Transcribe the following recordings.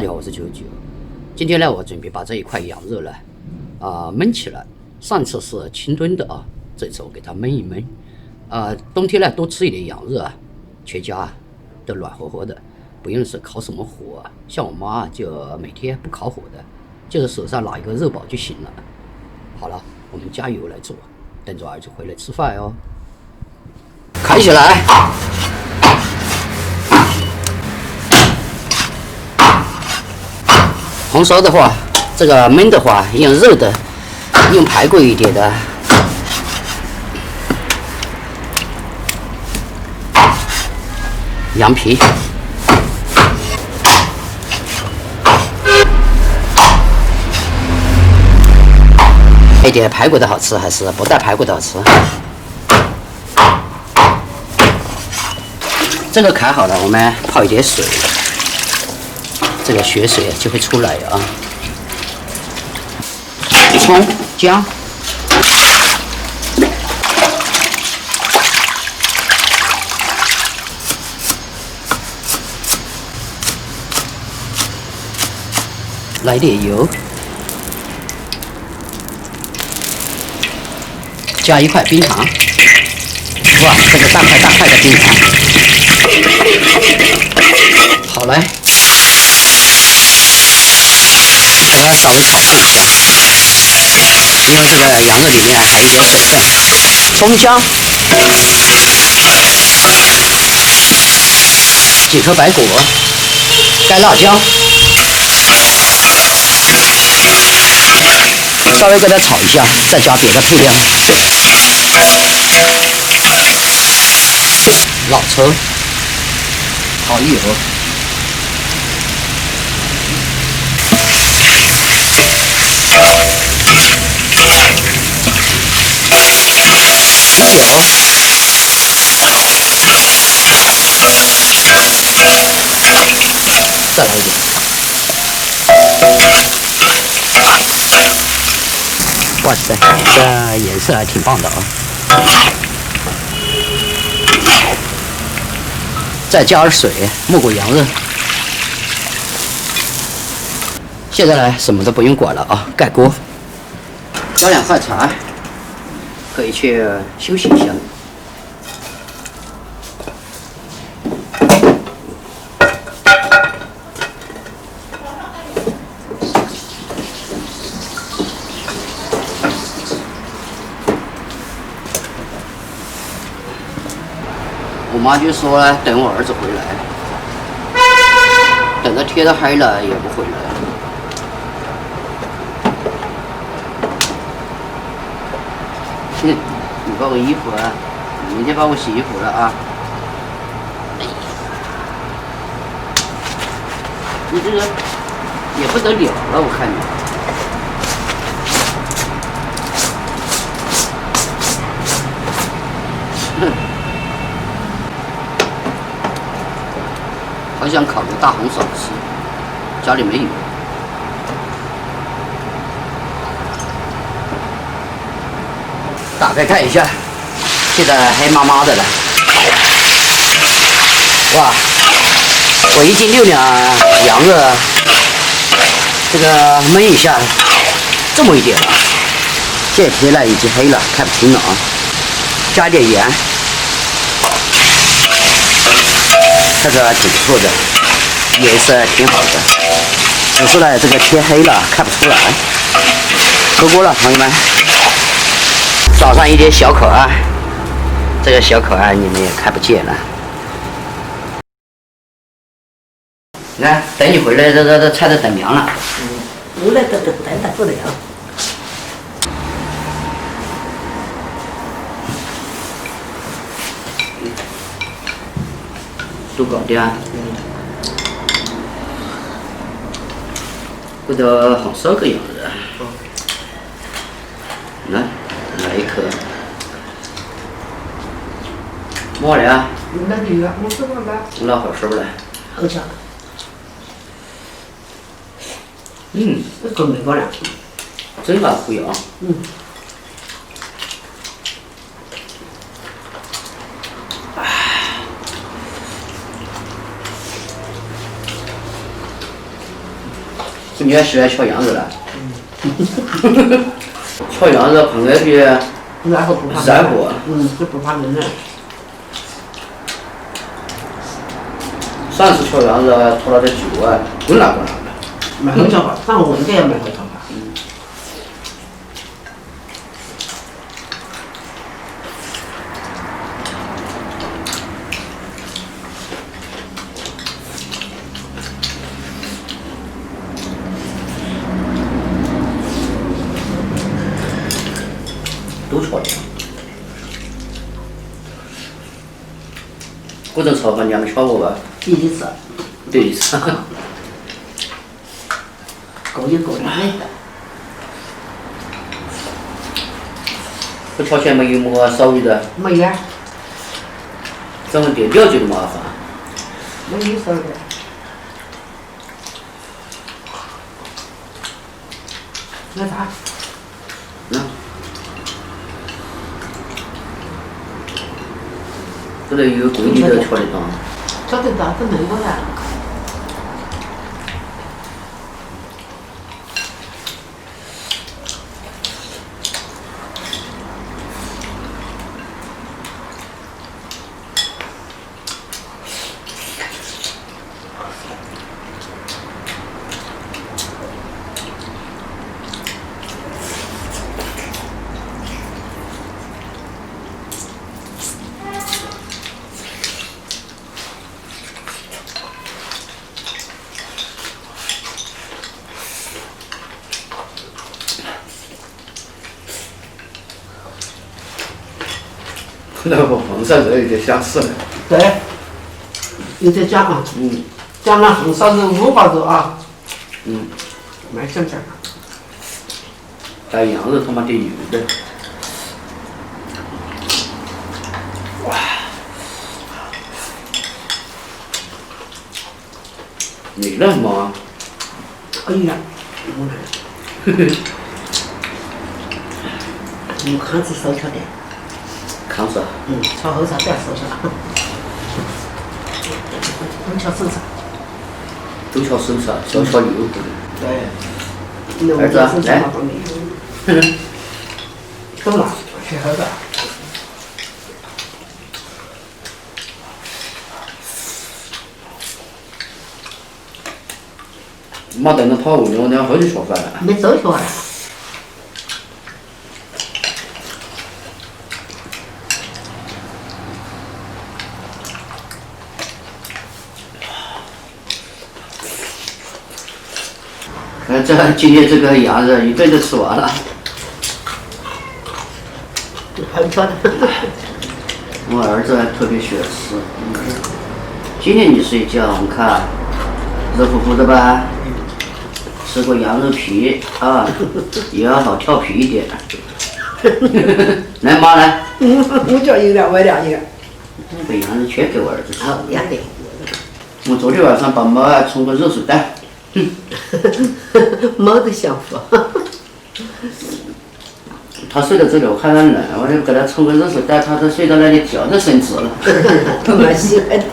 大家好，我是99。今天呢，我准备把这一块羊肉呢，焖起来。上次是清炖的啊，这次我给它焖一焖。冬天呢，多吃一点羊肉啊，全家都暖和和的，不用是烤什么火啊。像我妈就每天不烤火的，就是手上拿一个肉宝就行了。好了，我们加油来做，等着儿子回来吃饭哟。开起来！红烧的话，这个焖的话，用肉的，用排骨一点的。羊皮。一点排骨的好吃，还是不带排骨的好吃？这个开好了，我们泡一点水。这个血水就会出来啊。葱、姜，来点油，加一块冰糖。哇，这个大块大块的冰糖。好嘞。稍微炒烫一下，因为这个羊肉里面还有点水分。葱姜，几颗白果，干辣椒，稍微给它炒一下，再加别的配料。老抽，蚝油。再来一点。哇塞，这颜色还挺棒的啊！再加点水，没过羊肉。现在呢，什么都不用管了啊，盖锅，浇两块茶，可以去休息一下。我妈就说了，等我儿子回来，等到天都黑了也不回来。你把我衣服啊，明天帮我洗衣服了啊！你这个也不得了了，我看你。好想烤个大红烧吃，家里没有。打开看一下，现在黑麻麻的了。哇，我1斤6两羊肉，这个焖一下，这么一点了。现在天呢已经黑了，看不清了啊。加点盐。看着挺不错的，颜色挺好的，只是呢这个天黑了看不出来。出锅了，朋友们，找上一点小可爱，这个小可爱你们也看不见了。你看，等你回来，这菜都等凉了。回来等不了。都搞定啊！回头好烧个羊肉。来一颗。么来啊？那就要我收了吧。那好收了。好吃。这个没过了。真好吃啊！你还喜欢吃羊肉了？吃羊肉碰那些然后不怕热乎，就不怕冷了。上次吃羊肉拖了点酒啊，滚了滚了的。买回头吧，但我应该要买回头吧。都吃点。古镇炒饭你还没吃过吧？第一次，第一次。各有各的美的。不吃钱没有么少一的，没呀，咱们店了解的麻烦。没有少的。那啥？这里有贵的都吃得到。吃得到，都没过来。那个红烧肉有点想死了。对，有点讲啊。讲了红烧肉五花肉啊。蛮香香。但羊肉他妈得有的。哇！没了吗？哎呀，我来。用糠子烧吃的。糠子。炒后菜不要烧吃。都吃手菜。都吃手菜，少吃油。对。儿子，来。懂了，去喝个。妈在那跑步呢，我俩好久吃饭了。没走起来。今天这个羊肉一顿就吃完了。好吃的。我儿子特别喜欢吃。今天你睡觉，你看，热乎乎的吧？吃过羊肉皮啊，也要好调皮一点。来，妈来。我叫一两，我两一个。把羊肉全给我儿子吃。好，两的。我昨天晚上把妈冲个热水袋。没得想法。他睡到这里，我看他冷，我就给他冲个热水袋，他都睡到那里脚都伸直了。蛮喜欢的。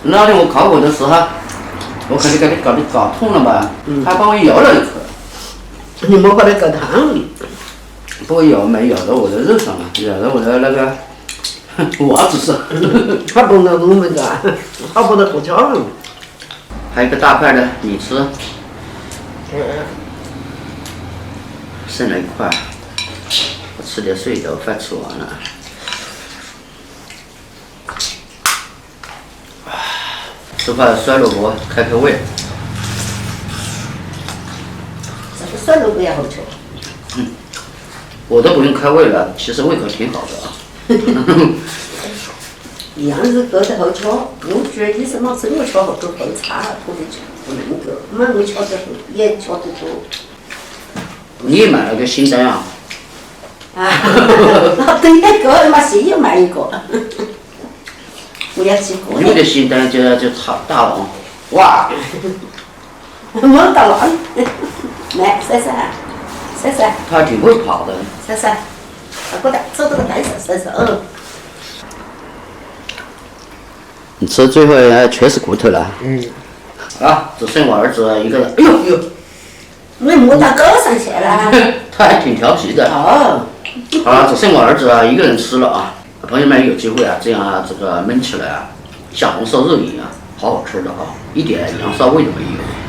那天我考我的时候，我肯定给你搞痛了吧？他帮我咬了一口。你没把它搞烫。不过咬没咬到我的肉上了，咬到我的那个袜子上。他不能我们的，他不能不吃。还有一个大块的，你吃。剩了一块，我吃点碎的，我快吃完了。吃块酸萝卜开胃。这个酸萝卜也好吃。我都不用开胃了，其实胃口挺好的啊。羊肉搁得好吃，我觉得医生嘛，生我吃好多好差，不能吃，不能够，蛮会吃的也吃得多。你也买了个新单啊？啊，等那个嘛，新又买一个。我要几个。有的新单就大王，哇！没到哪里？来，珊珊，珊珊。他挺会跑的。珊珊，过来，走这个单上，珊珊。你吃最后全是骨头了。啊，只剩我儿子一个人。哎呦，你摸到狗上去了。他还挺调皮的。哦。好了，只剩我儿子一个人吃了啊。朋友们有机会啊，这样啊，这个焖起来啊，像红烧肉一样，好好吃的啊，一点羊骚味都没有。